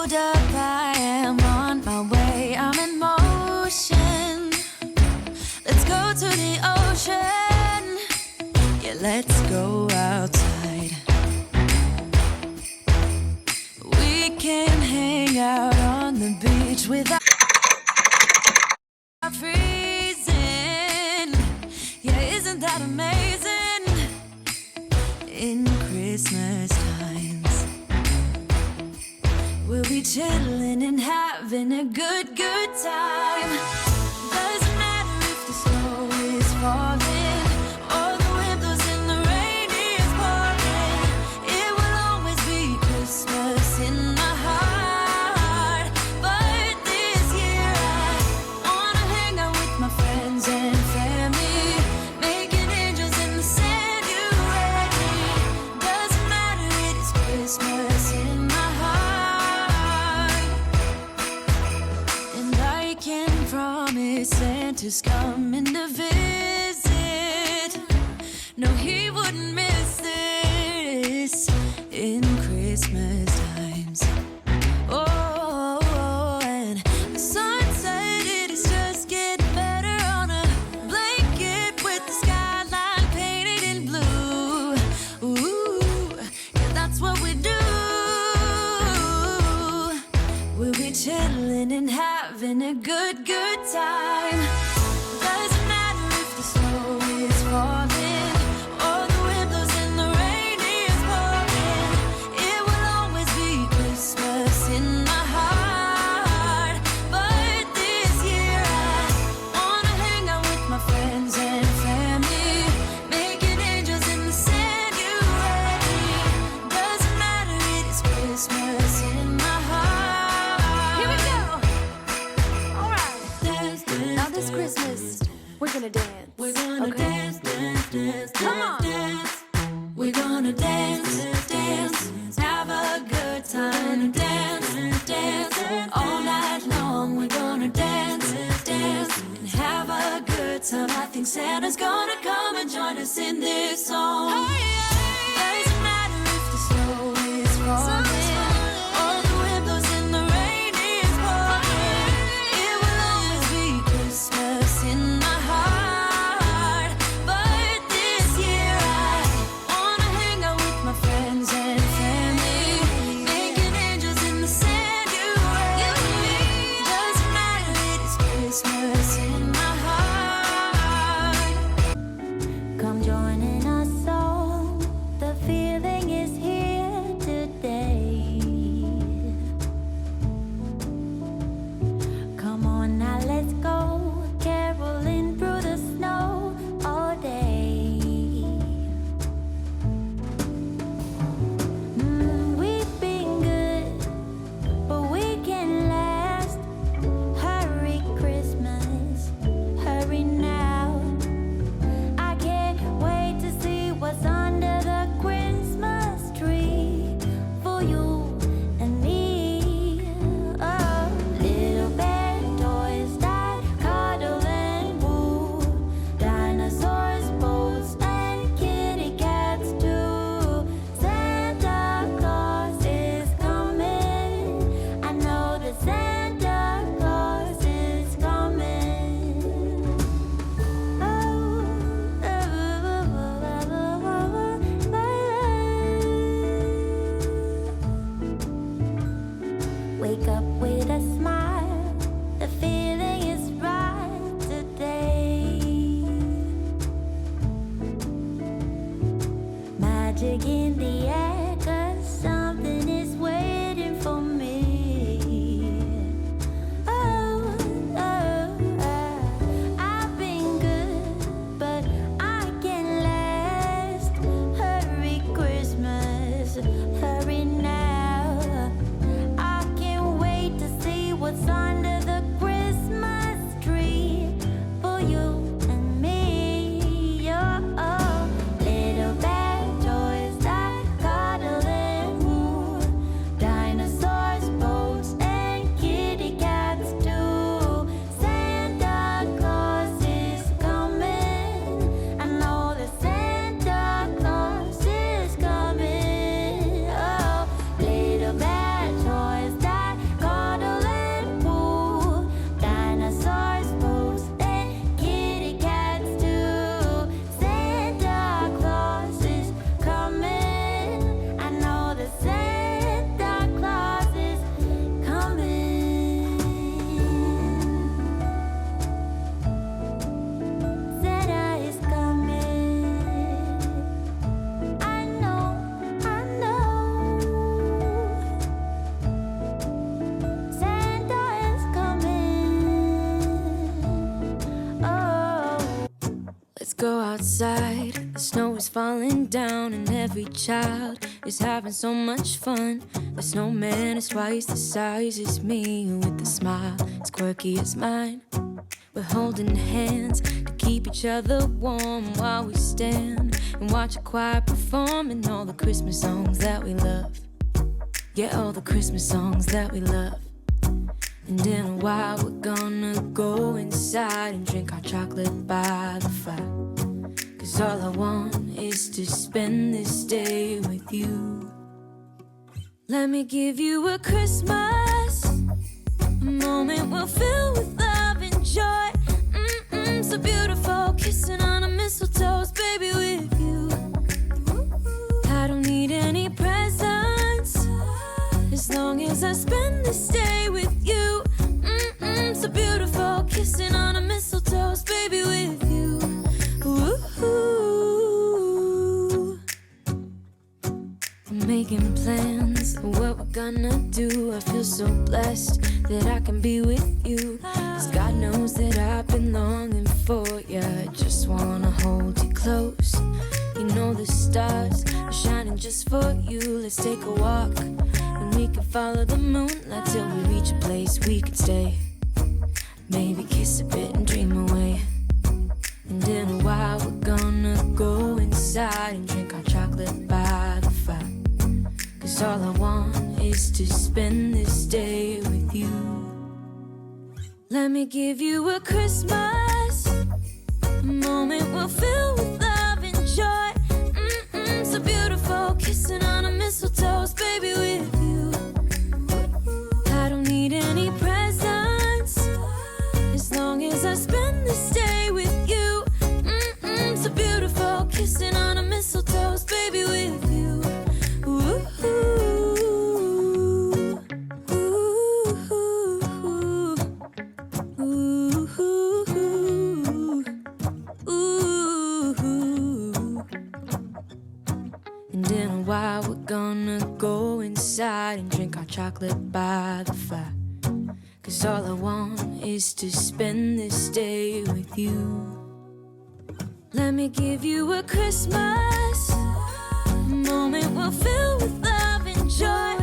hold up, I am on my way, I'm in motion. Let's go to the ocean. Yeah, let's go outside. We can hang out on the beach without freezing. Yeah, isn't that amazing? In Christmas times, we'll be chilling and having a good time. Doesn't matter if the snow is falling or the wind blows and the rain is pouring. It will always be Christmas in my heart. But this year I wanna hang out with my friends and family, making angels in the sand. You ready? Doesn't matter, it is Christmas in my heart. And I can promise Santa's coming to visit. No, he wouldn't miss this in Christmas times. Oh, and the sun said it is just getting better on a blanket with the skyline painted in blue. Ooh, yeah, that's what we do. We'll be chilling and having a good time. Doesn't matter if the snow is falling or the wind blows and the rain is pouring. It will always be Christmas in my heart. But this year I wanna hang out with my friends and family, making angels in the sand. You ready? Doesn't matter, it is Christmas in my heart. Here we go. All right. Dance, dance, now this Christmas, we're gonna dance. We're gonna dance, dance, dance, come on. Dance. We're gonna dance, dance, have a good time. Dance, dance, all night long. We're gonna dance, dance, and have a good time. I think Santa's gonna come and join us in this song. Doesn't matter if the snow is falling or the wind blows and the rain is pouring. It will always be Christmas in my heart. But this year I wanna hang out with my friends and family, making angels in the sand. You ready? Doesn't matter, it is Christmas in my heart. Come joining us all. The feeling is here today. Come on now, let's go. Caroling through the snow all day. We've been good, but we can last. Hurry Christmas, hurry now. I can't wait to see what's under the Christmas tree for you and me. Oh, little bear toys that cuddle and woo, dinosaurs, boats, and kitty cats too. Santa Claus is coming. I know that Santa Claus is coming. Wake up with a smile. The feeling is right today. Magic in the air, 'cause something is waiting for me. Oh, I've been good, but I can last. Hurry Christmas, hurry now. I can't wait to see what's under the Christmas tree for you and me. Oh, little bear toys that outside, the snow is falling down, and every child is having so much fun. The snowman is twice the size as me, with a smile as quirky as mine. We're holding hands to keep each other warm while we stand and watch a choir performing all the Christmas songs that we love. Yeah, all the Christmas songs that we love. And in a while we're gonna go inside and drink our chocolate by the fire. 'Cause all I want is to spend this day with you. Let me give you a Christmas, a moment we'll fill with love and joy. So beautiful, kissing on a mistletoe, baby, with you. I don't need any presents, as long as I spend this day with you. So beautiful, kissing on a mistletoe, baby, with you. Ooh. I'm making plans for what we're gonna do. I feel so blessed that I can be with you, 'cause God knows that I've been longing for you. I just wanna hold you close. You know the stars are shining just for you. Let's take a walk, and we can follow the moonlight till we reach a place we can stay. Maybe kiss a bit and dream away. And in a while we're gonna go inside and drink our chocolate by the fire. 'Cause all I want is to spend this day with you. Let me give you a Christmas, a moment we'll fill with love and joy. So beautiful, kissing on a mistletoe, baby, with you. I don't need any presents, as long as I spend this day with you. So beautiful, kissing on a mistletoe, baby, with you. Ooh. And in a while we're gonna go inside and drink our chocolate by the fire. 'Cause all I want is to spend this day with you. Let me give you a Christmas, a moment we'll fill with love and joy.